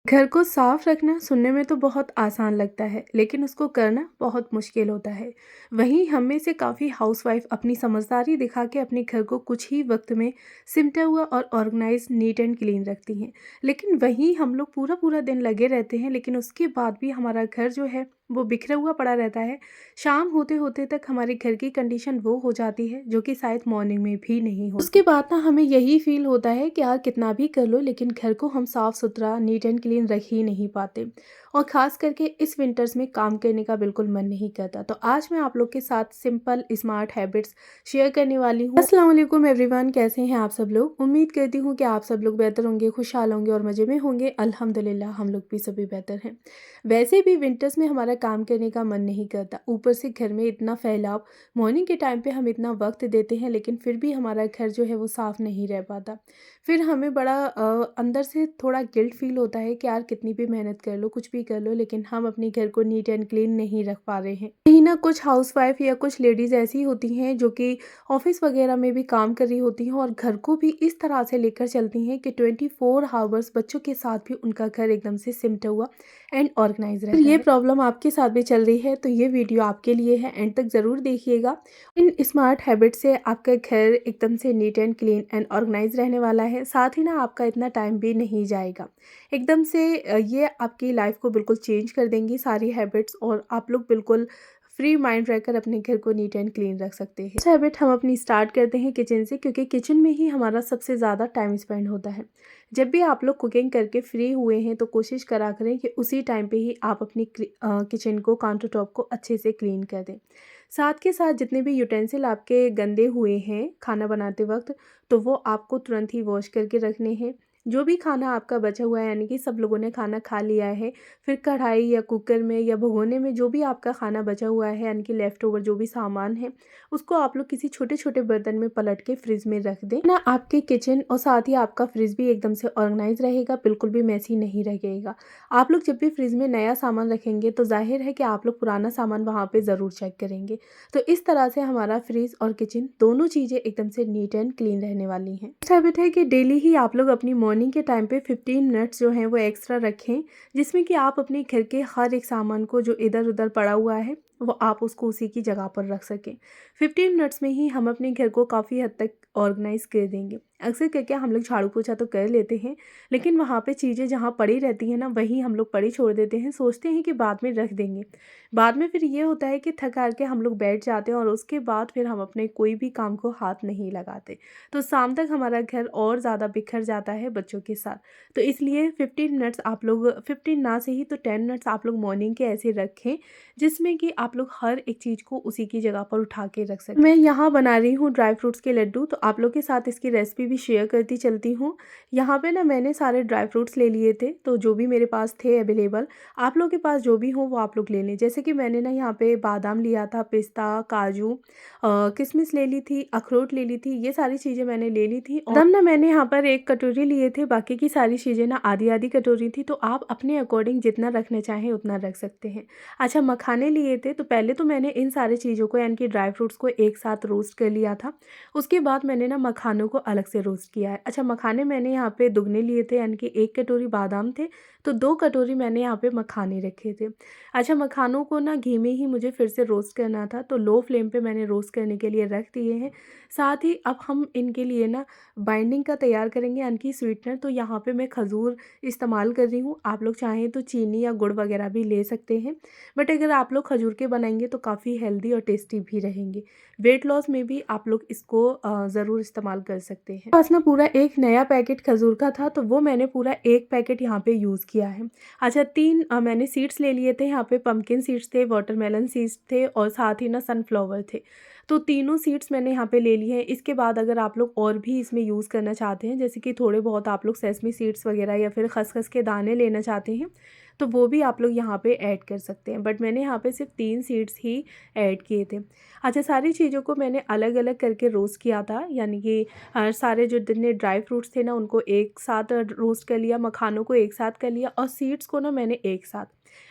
घर को साफ रखना सुनने में तो बहुत आसान लगता है, लेकिन उसको करना बहुत मुश्किल होता है। वहीं हम में से काफ़ी हाउसवाइफ अपनी समझदारी दिखा के अपने घर को कुछ ही वक्त में सिमटा हुआ और ऑर्गेनाइज नीट एंड क्लीन रखती हैं। लेकिन वहीं हम लोग पूरा पूरा दिन लगे रहते हैं, लेकिन उसके बाद भी हमारा घर जो है वो बिखरा हुआ पड़ा रहता है। शाम होते होते तक हमारे घर की कंडीशन वो हो जाती है जो कि शायद मॉर्निंग में भी नहीं होती। उसके बाद ना हमें यही फील होता है कि यार कितना भी कर लो, लेकिन घर को हम साफ सुथरा नीट एंड क्लीन रख ही नहीं पाते। और ख़ास करके इस विंटर्स में काम करने का बिल्कुल मन नहीं करता। तो आज मैं आप लोग के साथ सिंपल स्मार्ट हैबिट्स शेयर करने वाली हूँ। अस्सलाम वालेकुम एवरीवन, कैसे हैं आप सब लोग। उम्मीद करती हूँ कि आप सब लोग बेहतर होंगे, खुशहाल होंगे और मज़े में होंगे। अल्हम्दुलिल्लाह हम लोग भी सभी बेहतर हैं। वैसे भी विंटर्स में हमारा काम करने का मन नहीं करता, ऊपर से घर में इतना फैलाव। मॉर्निंग के टाइम पे हम इतना वक्त देते हैं, लेकिन फिर भी हमारा घर जो है वो साफ़ नहीं रह पाता। फिर हमें बड़ा अंदर से थोड़ा गिल्ट फील होता है कि यार कितनी भी मेहनत कर लो, कुछ भी कर लो, लेकिन हम अपने घर को नीट एंड क्लीन नहीं रख पा रहे हैं। कहीं ना कुछ हाउसवाइफ या कुछ लेडीज़ ऐसी होती हैं जो कि ऑफिस वगैरह में भी काम कर रही होती हैं और घर को भी इस तरह से लेकर चलती हैं कि 24 आवर्स बच्चों के साथ भी उनका घर एकदम से सिमटा हुआ एंड ऑर्गेनाइज रहता है। ये प्रॉब्लम आपके साथ भी चल रही है तो ये वीडियो आपके लिए है, एंड तक ज़रूर देखिएगा। इन स्मार्ट हैबिट से आपका घर एकदम से neat and clean and organise रहने वाला है। साथ ही ना आपका इतना टाइम भी नहीं जाएगा। एकदम से ये आपकी लाइफ को बिल्कुल चेंज कर देंगी सारी हैबिट्स, और आप लोग बिल्कुल फ्री माइंड रहकर अपने घर को नीट एंड क्लीन रख सकते हैं। हैबिट हम अपनी स्टार्ट करते हैं किचन से, क्योंकि किचन में ही हमारा सबसे ज़्यादा टाइम स्पेंड होता है। जब भी आप लोग कुकिंग करके फ्री हुए हैं तो कोशिश करा करें कि उसी टाइम पे ही आप अपनी किचन को, काउंटर टॉप को अच्छे से क्लीन कर दें। साथ के साथ जितने भी यूटेंसिल आपके गंदे हुए हैं खाना बनाते वक्त, तो वो आपको तुरंत ही वॉश करके रखने हैं। जो भी खाना आपका बचा हुआ है, यानी कि सब लोगों ने खाना खा लिया है, फिर कढ़ाई या कुकर में या भगोने में जो भी आपका खाना बचा हुआ है, यानी कि लेफ़्ट ओवर जो भी सामान है, उसको आप लोग किसी छोटे-छोटे बर्तन में पलट के फ्रिज में रख दें ना। आपके किचन और साथ ही आपका फ्रिज भी एकदम से ऑर्गेनाइज रहेगा, बिल्कुल भी मैसी नहीं रहेगा। आप लोग जब भी फ्रिज में नया सामान रखेंगे तो ज़ाहिर है कि आप लोग पुराना सामान वहाँ पे ज़रूर चेक करेंगे। तो इस तरह से हमारा फ्रिज और किचन दोनों चीज़ें एकदम से नीट एंड क्लीन रहने वाली हैं। नेक्स्ट हैबिट है कि डेली ही आप लोग अपनी मॉर्निंग के टाइम पे 15 मिनट्स जो हैं वो एक्स्ट्रा रखें, जिसमें कि आप अपने घर के हर एक सामान को जो इधर उधर पड़ा हुआ है वो आप उसको उसी की जगह पर रख सकें। 15 मिनट्स में ही हम अपने घर को काफ़ी हद तक ऑर्गेनाइज कर देंगे। अक्सर करके हम लोग झाड़ू पोछा तो कर लेते हैं, लेकिन वहाँ पे चीज़ें जहाँ पड़ी रहती हैं ना, वहीं हम लोग पड़ी छोड़ देते हैं, सोचते हैं कि बाद में रख देंगे। बाद में फिर ये होता है कि थक हार के हम लोग बैठ जाते हैं और उसके बाद फिर हम अपने कोई भी काम को हाथ नहीं लगाते। तो शाम तक हमारा घर और ज़्यादा बिखर जाता है बच्चों के साथ। तो इसलिए 15 मिनट्स आप लोग, 15 ना सही तो 10 मिनट्स आप लोग मॉर्निंग के ऐसे रखें, जिसमें कि आप लोग हर एक चीज़ को उसी की जगह पर उठा के रख सकें। मैं यहाँ बना रही हूँ ड्राई फ्रूट्स के लड्डू, तो आप लोग के साथ इसकी रेसिपी भी शेयर करती चलती हूँ। यहाँ पे ना मैंने सारे ड्राई फ्रूट्स ले लिए थे, तो जो भी मेरे पास थे अवेलेबल, आप लोग के पास जो भी हो वो आप लोग ले लें। जैसे कि मैंने ना यहाँ पे बादाम लिया था, पिस्ता, काजू, किशमिश ले ली थी, अखरोट ले ली थी, ये सारी चीज़ें मैंने ले ली थी। और ना मैंने यहाँ पर 1 कटोरी लिए थे, बाकी की सारी चीज़ें ना आधी-आधी कटोरी थी, तो आप अपने अकॉर्डिंग जितना रखना चाहें उतना रख सकते हैं। अच्छा, मखाने लिए थे, तो पहले तो मैंने इन सारी चीज़ों को, यानी कि ड्राई फ्रूट्स को एक साथ रोस्ट कर लिया था। उसके बाद मैंने ना मखानों को अलग से रोस्ट किया है। अच्छा, मखाने मैंने यहाँ पे दुगने लिए थे, यानी कि 1 कटोरी बादाम थे, तो 2 कटोरी मैंने यहाँ पे मखाने रखे थे। अच्छा, मखानों को ना घी में ही मुझे फिर से रोस्ट करना था, तो लो फ्लेम पे मैंने रोस्ट करने के लिए रख दिए हैं। साथ ही अब हम इनके लिए ना बाइंडिंग का तैयार करेंगे, यानी कि स्वीटनर। तो यहाँ पे मैं खजूर इस्तेमाल कर रही हूँ, आप लोग चाहें तो चीनी या गुड़ वगैरह भी ले सकते हैं, बट अगर आप लोग खजूर के बनाएंगे तो काफ़ी हेल्दी और टेस्टी भी रहेंगे। वेट लॉस में भी आप लोग इसको ज़रूर इस्तेमाल कर सकते हैं। पास ना पूरा एक नया पैकेट खजूर का था, तो वो मैंने पूरा 1 पैकेट यहाँ पे यूज़ किया है। अच्छा, 3 मैंने सीड्स ले लिए थे, यहाँ पे पम्पकिन सीड्स थे, वाटरमेलन सीड्स थे और साथ ही ना सनफ्लावर थे। तो तीनों सीड्स मैंने यहाँ पे ले लिए हैं। इसके बाद अगर आप लोग और भी इसमें यूज़ करना चाहते हैं, जैसे कि थोड़े बहुत आप लोग सेसमी सीड्स वगैरह या फिर खसखस के दाने लेना चाहते हैं, तो वो भी आप लोग यहाँ पे ऐड कर सकते हैं, बट मैंने यहाँ पे सिर्फ 3 सीड्स ही ऐड किए थे। अच्छा, सारी चीज़ों को मैंने अलग-अलग करके रोस्ट किया था, यानी कि सारे जो जितने ड्राई फ्रूट्स थे ना उनको एक साथ रोस्ट कर लिया, मखानों को एक साथ कर लिया और सीड्स को ना मैंने एक साथ।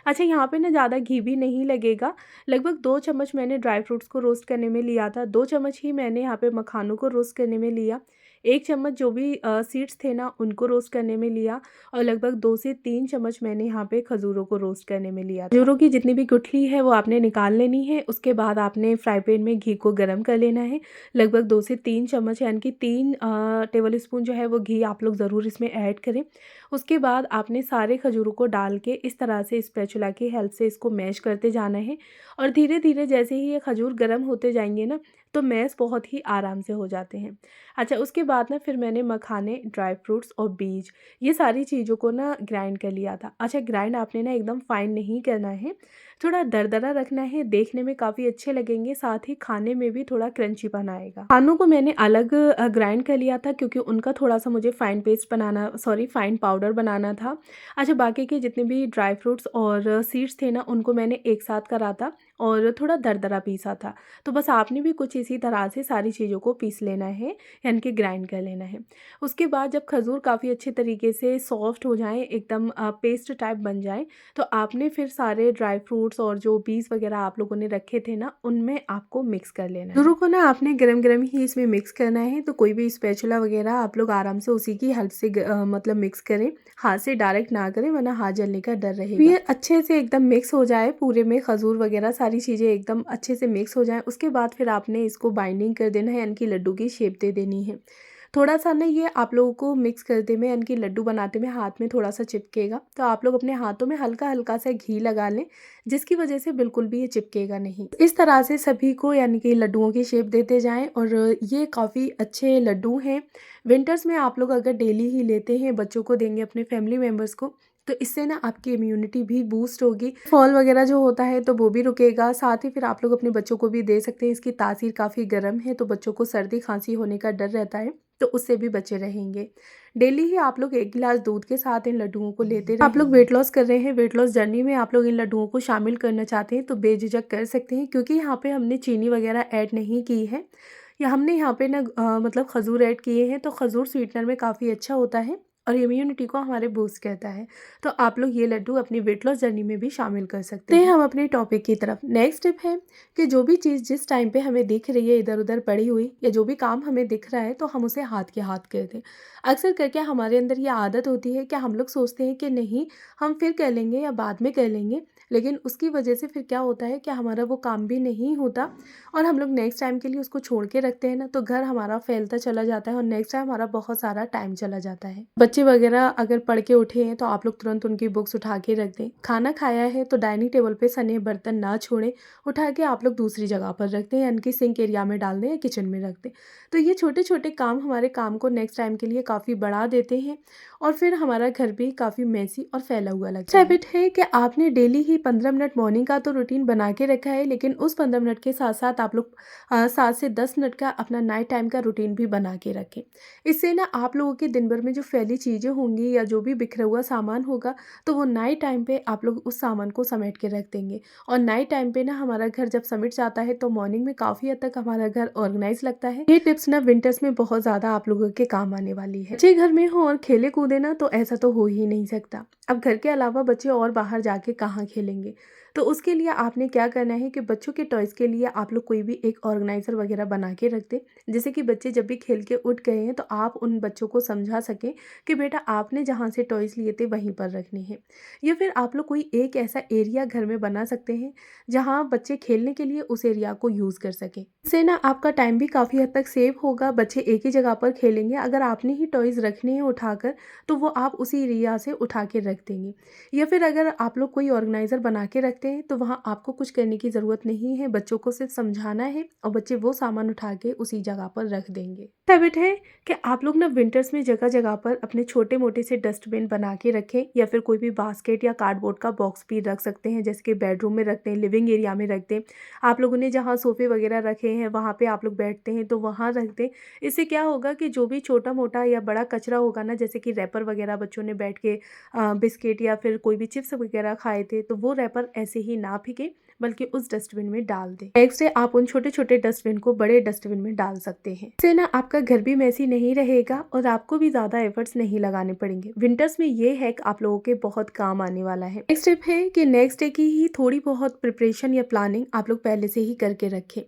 अच्छा, यहाँ पे ना ज़्यादा घी भी नहीं लगेगा, लगभग 2 चम्मच मैंने ड्राई फ्रूट्स को रोस्ट करने में लिया था, 2 चम्मच ही मैंने यहाँ पे मखानों को रोस्ट करने में लिया। 1 चम्मच जो भी सीड्स थे ना उनको रोस्ट करने में लिया और लगभग 2 से 3 चम्मच मैंने यहाँ पे खजूरों को रोस्ट करने में लिया था। खजूरों की जितनी भी गुठली है वो आपने निकाल लेनी है। उसके बाद आपने फ्राई पैन में घी को गर्म कर लेना है। लगभग 2 से 3 चम्मच यानी कि 3 टेबल स्पून जो है वो घी आप लोग ज़रूर इसमें ऐड करें। उसके बाद आपने सारे खजूरों को डाल के इस तरह से स्पैचुला की हेल्प से इसको मैश करते जाना है और धीरे-धीरे जैसे ही ये खजूर गर्म होते जाएँगे ना, तो मैश बहुत ही आराम से हो जाते हैं। अच्छा, उसके बाद ना फिर मैंने मखाने, ड्राई फ्रूट्स और बीज ये सारी चीज़ों को ना ग्राइंड कर लिया था। अच्छा, ग्राइंड आपने ना एकदम फाइन नहीं करना है, थोड़ा दरदरा रखना है, देखने में काफ़ी अच्छे लगेंगे, साथ ही खाने में भी थोड़ा क्रंचीपन आएगा। खानों को मैंने अलग ग्राइंड कर लिया था क्योंकि उनका थोड़ा-सा मुझे फाइन पेस्ट बनाना फाइन पाउडर बनाना था। अच्छा, बाकी के जितने भी ड्राई फ्रूट्स और सीड्स थे ना उनको मैंने एक साथ करा था और थोड़ा दरदरा पीसा था। तो बस आपने भी कुछ इसी तरह से सारी चीज़ों को पीस लेना है यानी कि ग्राइंड कर लेना है। उसके बाद जब खजूर काफ़ी अच्छे तरीके से सॉफ्ट हो जाएँ, एकदम पेस्ट टाइप बन जाए, तो आपने फिर सारे ड्राई फ्रूट्स और जो बीज वगैरह आप लोगों ने रखे थे ना, उनमें आपको मिक्स कर लेना है। खजूरों को ना आपने गरम-गरम ही इसमें मिक्स करना है, तो कोई भी स्पैचुला वगैरह आप लोग आराम से उसी की हेल्प से मतलब मिक्स करें, हाथ से डायरेक्ट ना करें वरना हाथ जलने का डर रहेगा। ये अच्छे से एकदम मिक्स हो जाए पूरे में, खजूर वगैरह सारी चीज़ें एकदम अच्छे से मिक्स हो जाएँ, उसके बाद फिर आपने इसको बाइंडिंग कर देना है यानी कि लड्डू की शेप दे देनी है। थोड़ा-सा ना ये आप लोगों को मिक्स करते में यानी कि लड्डू बनाते में हाथ में थोड़ा-सा चिपकेगा, तो आप लोग अपने हाथों में हल्का-हल्का सा घी लगा लें, जिसकी वजह से बिल्कुल भी ये चिपकेगा नहीं। इस तरह से सभी को यानी कि लड्डुओं की शेप देते जाएँ और ये काफ़ी अच्छे लड्डू हैं। विंटर्स में आप लोग अगर डेली ही लेते हैं, बच्चों को देंगे, अपने फैमिली मेंबर्स को, तो इससे ना आपकी इम्यूनिटी भी बूस्ट होगी। फॉल वगैरह जो होता है तो वो भी रुकेगा, साथ ही फिर आप लोग अपने बच्चों को भी दे सकते हैं। इसकी तासीर काफ़ी गर्म है, तो बच्चों को सर्दी-खाँसी होने का डर रहता है, तो उससे भी बचे रहेंगे। डेली ही आप लोग 1 गिलास दूध के साथ इन लड्डुओं को लेते रहें। आप लोग वेट लॉस कर रहे हैं, वेट लॉस जर्नी में आप लोग इन लड्डुओं को शामिल करना चाहते हैं तो बेझिझक कर सकते हैं क्योंकि यहाँ पे हमने चीनी वगैरह ऐड नहीं की है। या हमने यहाँ पे ना मतलब खजूर ऐड किए हैं, तो खजूर स्वीटनर में काफ़ी अच्छा होता है और इम्यूनिटी को हमारे बूस्ट करता है। तो आप लोग ये लड्डू अपनी वेट लॉस जर्नी में भी शामिल कर सकते हैं। हम अपने टॉपिक की तरफ। नेक्स्ट टिप है कि जो भी चीज़ जिस टाइम पे हमें दिख रही है इधर-उधर पड़ी हुई या जो भी काम हमें दिख रहा है तो हम उसे हाथ के हाथ कर दें। अक्सर करके हमारे अंदर ये आदत होती है कि हम लोग सोचते हैं कि नहीं, हम फिर कर लेंगे या बाद में कर लेंगे, लेकिन उसकी वजह से फिर क्या होता है कि हमारा वो काम भी नहीं होता और हम लोग नेक्स्ट टाइम के लिए उसको छोड़ के रखते हैं ना, तो घर हमारा फैलता चला जाता है और नेक्स्ट टाइम हमारा बहुत सारा टाइम चला जाता है। बच्चे वगैरह अगर पढ़ के उठे हैं तो आप लोग तुरंत उनकी बुक्स उठा के रख दें। खाना खाया है तो डाइनिंग टेबल पे सने बर्तन ना छोड़ें, उठा के आप लोग दूसरी जगह पर रख दें यानी कि सिंक एरिया में डाल दें या किचन में रख दें। तो ये छोटे-छोटे काम हमारे काम को नेक्स्ट टाइम के लिए काफ़ी बढ़ा देते हैं और फिर हमारा घर भी काफ़ी मेसी और फैला हुआ लगता है। हैबिट है कि आपने डेली ही 15 मिनट मॉर्निंग का तो रूटीन बना के रखा है, लेकिन उस 15 मिनट के साथ-साथ आप लोग 7 से 10 मिनट का अपना नाइट टाइम का रूटीन भी बना के रखें। इससे ना आप लोगों के दिन भर में जो फैली चीज़ें होंगी या जो भी बिखरा हुआ सामान होगा, तो वो नाइट टाइम पे आप लोग उस सामान को समेट के रख देंगे और नाइट टाइम पे ना हमारा घर जब समिट जाता है तो मॉर्निंग में काफ़ी हद तक हमारा घर ऑर्गेनाइज लगता है। ये टिप्स ना विंटर्स में बहुत ज़्यादा आप लोगों के काम आने वाली है। बच्चे घर में हो और खेले कूदे ना तो ऐसा तो हो ही नहीं सकता। अब घर के अलावा बच्चे और बाहर जाके कहाँ खेलेंगे, तो उसके लिए आपने क्या करना है कि बच्चों के टॉयज़ के लिए आप लोग कोई भी एक ऑर्गेनाइज़र वगैरह बना के रख दें, जैसे कि बच्चे जब भी खेल के उठ गए हैं तो आप उन बच्चों को समझा सकें कि बेटा आपने जहाँ से टॉयज़ लिए थे वहीं पर रखने हैं। या फिर आप लोग कोई एक ऐसा एरिया घर में बना सकते हैं जहाँ बच्चे खेलने के लिए उस एरिया को यूज़ कर सकें। इससे ना आपका टाइम भी काफ़ी हद तक सेव होगा, बच्चे एक ही जगह पर खेलेंगे। अगर आपने ही टॉयज़ रखने हैं उठाकर तो वो आप उसी एरिया से उठा के रख देंगे। या फिर अगर आप लोग कोई ऑर्गेनाइज़र बना के रखते हैं तो वहाँ आपको कुछ करने की ज़रूरत नहीं है, बच्चों को सिर्फ समझाना है और बच्चे वो सामान उठा के उसी जगह पर रख देंगे। हैबिट है कि आप लोग ना विंटर्स में जगह-जगह पर अपने छोटे-मोटे से डस्टबिन बना के रखें या फिर कोई भी बास्केट या कार्डबोर्ड का बॉक्स भी रख सकते हैं, जैसे कि बेडरूम में रख दें, लिविंग एरिया में रख दें। आप लोगों ने जहाँ सोफ़े वगैरह रखे हैं वहाँ पे आप लोग बैठते हैं तो वहाँ रख दें। इससे क्या होगा कि जो भी छोटा-मोटा या बड़ा कचरा होगा ना, जैसे कि रैपर वगैरह बच्चों ने बैठ के बिस्किट या फिर कोई भी चिप्स वगैरह खाए थे तो वो रैपर ऐसे ही ना फेंकें, बल्कि उस डस्टबिन में डाल दें। नेक्स्ट डे आप उन छोटे छोटे डस्टबिन को बड़े डस्टबिन में डाल सकते हैं। इससे ना आपका घर भी मैसी नहीं रहेगा और आपको भी ज़्यादा एफर्ट्स नहीं लगाने पड़ेंगे। विंटर्स में ये हैक आप लोगों के बहुत काम आने वाला है। नेक्स्ट टिप है कि नेक्स्ट डे की ही थोड़ी बहुत प्रिपरेशन या प्लानिंग आप लोग पहले से ही करके रखें।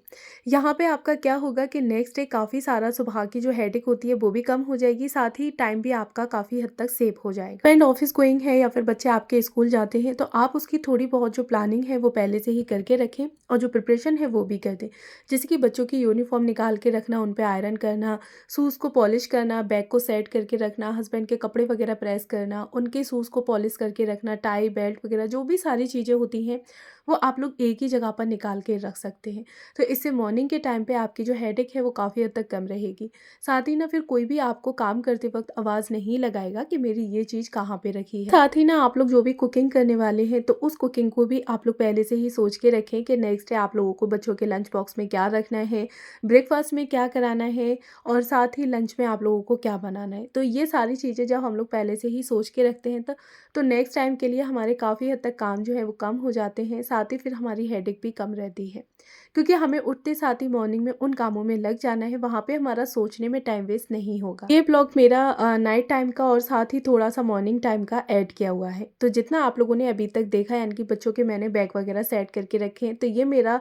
यहाँ पे आपका क्या होगा कि नेक्स्ट डे काफ़ी सारा सुबह की जो हेडेक होती है वो भी कम हो जाएगी, साथ ही टाइम भी आपका काफ़ी हद तक सेव हो जाएगा। फ्रेंड ऑफिस गोइंग है या फिर बच्चे आपके स्कूल जाते हैं तो आप उसकी थोड़ी बहुत जो प्लानिंग है वो पहले से ही करके रखें और जो प्रिपरेशन है वो भी कर दें। जैसे कि बच्चों की यूनिफॉर्म निकाल के रखना, उन पे आयरन करना, शूज़ को पॉलिश करना, बैग को सेट करके रखना, हस्बैंड के कपड़े वगैरह प्रेस करना, उनके शूज़ को पॉलिश करके रखना, टाई बेल्ट वगैरह जो भी सारी चीज़ें होती हैं वो आप लोग एक ही जगह पर निकाल के रख सकते हैं। तो इससे मॉर्निंग के टाइम पे आपकी जो हेडेक है वो काफ़ी हद तक कम रहेगी। साथ ही ना फिर कोई भी आपको काम करते वक्त आवाज़ नहीं लगाएगा कि मेरी ये चीज़ कहाँ पे रखी है। साथ ही ना आप लोग जो भी कुकिंग करने वाले हैं तो उस कुकिंग को भी आप लोग पहले से ही सोच के रखें कि नेक्स्ट डे आप लोगों को बच्चों के लंच बॉक्स में क्या रखना है, ब्रेकफास्ट में क्या कराना है और साथ ही लंच में आप लोगों को क्या बनाना है। तो ये सारी चीज़ें जब हम लोग पहले से ही सोच के रखते हैं तो नेक्स्ट टाइम के लिए हमारे काफ़ी हद तक काम जो है वो कम हो जाते हैं, साथ ही फिर हमारी हेडेक भी कम रहती है। क्योंकि हमें उठते साथ ही मॉर्निंग में उन कामों में लग जाना है, वहाँ पे हमारा सोचने में टाइम वेस्ट नहीं होगा। ये ब्लॉग मेरा नाइट टाइम का और साथ ही थोड़ा सा मॉर्निंग टाइम का ऐड किया हुआ है। तो जितना आप लोगों ने अभी तक देखा यानी कि बच्चों के मैंने बैग वगैरह सेट करके रखे हैं, तो ये मेरा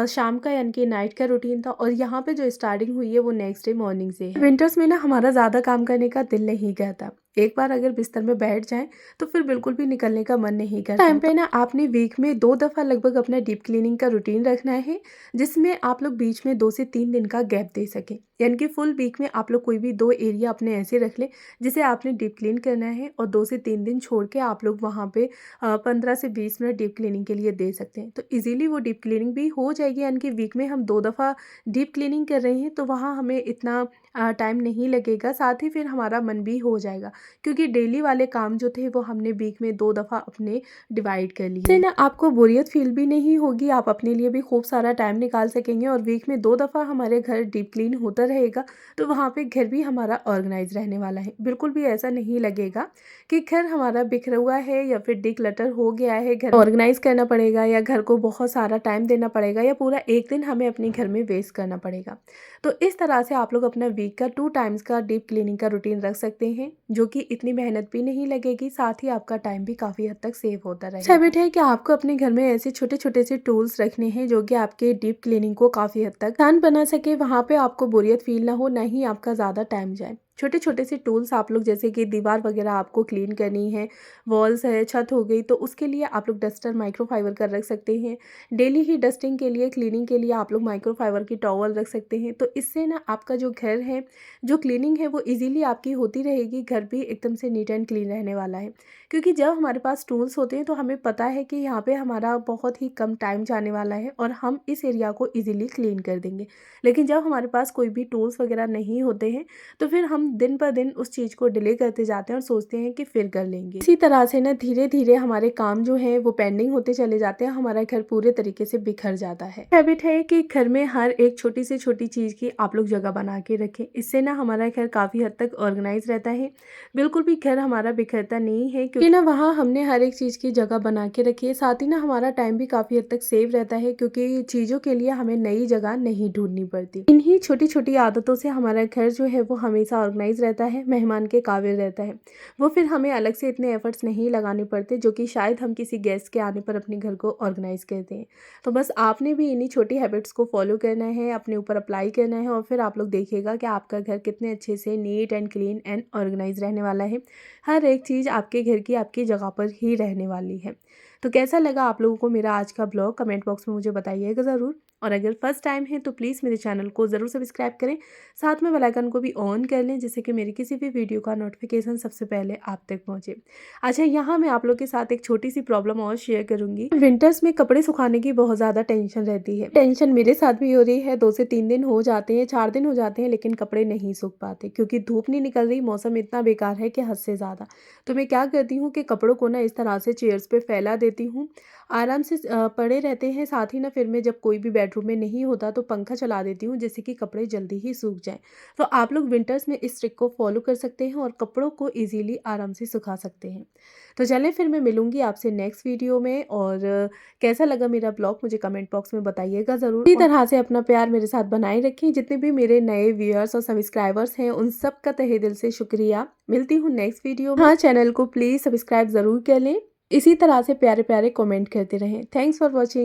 शाम का यानी कि नाइट का रूटीन था और यहाँ पे जो स्टार्टिंग हुई है वो नेक्स्ट डे मॉर्निंग से है। विंटर्स में ना हमारा ज़्यादा काम करने का दिल नहीं करता। एक बार अगर बिस्तर में बैठ जाएं तो फिर बिल्कुल भी निकलने का मन नहीं करता। टाइम पे ना आपने वीक में 2 दफ़ा लगभग अपना डीप क्लीनिंग का रूटीन रखना है, जिसमें आप लोग बीच में 2 से 3 दिन का गैप दे सकें। यानी कि फुल वीक में आप लोग कोई भी 2 एरिया अपने ऐसे रख लें जिसे आपने डीप क्लीन करना है और 2 से 3 दिन छोड़ के आप लोग वहाँ पे 15 से 20 मिनट डीप क्लीनिंग के लिए दे सकते हैं। तो ईज़िली वो डीप क्लीनिंग भी हो जाएगी, यानी कि वीक में हम 2 दफ़ा डीप क्लीनिंग कर रहे हैं तो वहाँ हमें इतना टाइम नहीं लगेगा, साथ ही फिर हमारा मन भी हो जाएगा क्योंकि डेली वाले काम जो थे वो हमने वीक में 2 दफ़ा अपने डिवाइड कर लिए। इससे ना आपको बोरियत फील भी नहीं होगी, आप अपने लिए भी खूब सारा टाइम निकाल सकेंगे और वीक में 2 दफ़ा हमारे घर डीप क्लीन होता रहेगा तो वहाँ पे घर भी हमारा ऑर्गेनाइज रहने वाला है। बिल्कुल भी ऐसा नहीं लगेगा कि घर हमारा बिखरा हुआ है या फिर डिक्लटर हो गया है, घर ऑर्गेनाइज करना पड़ेगा या घर को बहुत सारा टाइम देना पड़ेगा या पूरा एक दिन हमें अपने घर में वेस्ट करना पड़ेगा। तो इस तरह से आप लोग अपना वीक का 2 टाइम्स का डीप क्लीनिंग का रूटीन रख सकते हैं, जो कि इतनी मेहनत भी नहीं लगेगी, साथ ही आपका टाइम भी काफ़ी हद तक सेव होता रहेगा। हैबिट है कि आपको अपने घर में ऐसे छोटे छोटे से टूल्स रखने हैं जो कि आपके डीप क्लीनिंग को काफ़ी हद तक आसान बना सके, वहाँ पे आपको बोरियत फील ना हो, ना ही आपका ज़्यादा टाइम जाए। छोटे छोटे से टूल्स आप लोग जैसे कि दीवार वगैरह आपको क्लीन करनी है, वॉल्स है, छत हो गई, तो उसके लिए आप लोग डस्टर माइक्रोफाइबर का रख सकते हैं। डेली ही डस्टिंग के लिए, क्लीनिंग के लिए आप लोग माइक्रोफाइबर की टॉवल रख सकते हैं। तो इससे ना आपका जो घर है, जो क्लीनिंग है वो इजीली आपकी होती रहेगी, घर भी एकदम से नीट एंड क्लीन रहने वाला है। क्योंकि जब हमारे पास टूल्स होते हैं तो हमें पता है कि यहाँ पे हमारा बहुत ही कम टाइम जाने वाला है और हम इस एरिया को इजीली क्लीन कर देंगे। लेकिन जब हमारे पास कोई भी टूल्स वगैरह नहीं होते हैं तो फिर हम दिन पर दिन उस चीज़ को डिले करते जाते हैं और सोचते हैं कि फिर कर लेंगे। इसी तरह से ना धीरे धीरे हमारे काम जो हैं वो पेंडिंग होते चले जाते हैं, हमारा घर पूरे तरीके से बिखर जाता है। हैबिट है कि घर में हर एक छोटी से छोटी चीज़ की आप लोग जगह बना के रखें, इससे ना हमारा घर काफ़ी हद तक ऑर्गेनाइज रहता है। बिल्कुल भी घर हमारा बिखरता नहीं है क्योंकि ना वहाँ हमने हर एक चीज़ की जगह बना के रखी है। साथ ही ना हमारा टाइम भी काफ़ी हद तक सेव रहता है क्योंकि चीज़ों के लिए हमें नई जगह नहीं ढूंढनी पड़ती। इन्हीं छोटी छोटी आदतों से हमारा घर जो है वो हमेशा ऑर्गेनाइज रहता है, मेहमान के काबिल रहता है। वो फिर हमें अलग से इतने एफर्ट्स नहीं लगाने पड़ते जो कि शायद हम किसी गेस्ट के आने पर अपने घर को ऑर्गेनाइज करते हैं। तो बस आपने भी इन्हीं छोटी हैबिट्स को फॉलो करना है, अपने ऊपर अप्लाई करना है और फिर आप लोग देखिएगा कि आपका घर कितने अच्छे से neat and clean and organise रहने वाला है। हर एक चीज़ आपके घर की आपकी जगह पर ही रहने वाली है। तो कैसा लगा आप लोगों को मेरा आज का ब्लॉग, कमेंट बॉक्स में मुझे बताइएगा ज़रूर। और अगर फर्स्ट टाइम है तो प्लीज़ मेरे चैनल को ज़रूर सब्सक्राइब करें, साथ में बेल आइकन को भी ऑन कर लें जिससे कि मेरी किसी भी वीडियो का नोटिफिकेशन सबसे पहले आप तक पहुंचे। अच्छा, यहाँ मैं आप लोग के साथ एक छोटी सी प्रॉब्लम और शेयर करूंगी। विंटर्स में कपड़े सुखाने की बहुत ज़्यादा टेंशन रहती है। टेंशन मेरे साथ भी हो रही है, 2 से 3 दिन हो जाते हैं, 4 दिन हो जाते हैं, लेकिन कपड़े नहीं सूख पाते क्योंकि धूप नहीं निकल रही, मौसम इतना बेकार है कि हद से ज़्यादा। तो मैं क्या करती हूँ कि कपड़ों को ना इस तरह से चेयर्स पे फैला देती देती हूँ, आराम से पड़े रहते हैं। साथ ही ना फिर मैं जब कोई भी बेडरूम में नहीं होता तो पंखा चला देती हूँ, जिससे कि कपड़े जल्दी ही सूख जाएँ। तो आप लोग विंटर्स में इस ट्रिक को फॉलो कर सकते हैं और कपड़ों को ईज़िली आराम से सुखा सकते हैं। तो चलें फिर मैं मिलूँगी आपसे नेक्स्ट वीडियो में, और कैसा लगा मेरा ब्लॉग मुझे कमेंट बॉक्स में बताइएगा ज़रूर। इसी तरह से अपना प्यार मेरे साथ बनाए रखें। जितने भी मेरे नए व्यूअर्स और सब्सक्राइबर्स हैं उन सब का तहे दिल से शुक्रिया। मिलती हूँ नेक्स्ट वीडियो में। हाँ, चैनल को प्लीज़ सब्सक्राइब ज़रूर कर लें। इसी तरह से प्यारे-प्यारे कमेंट करते रहें। Thanks for watching.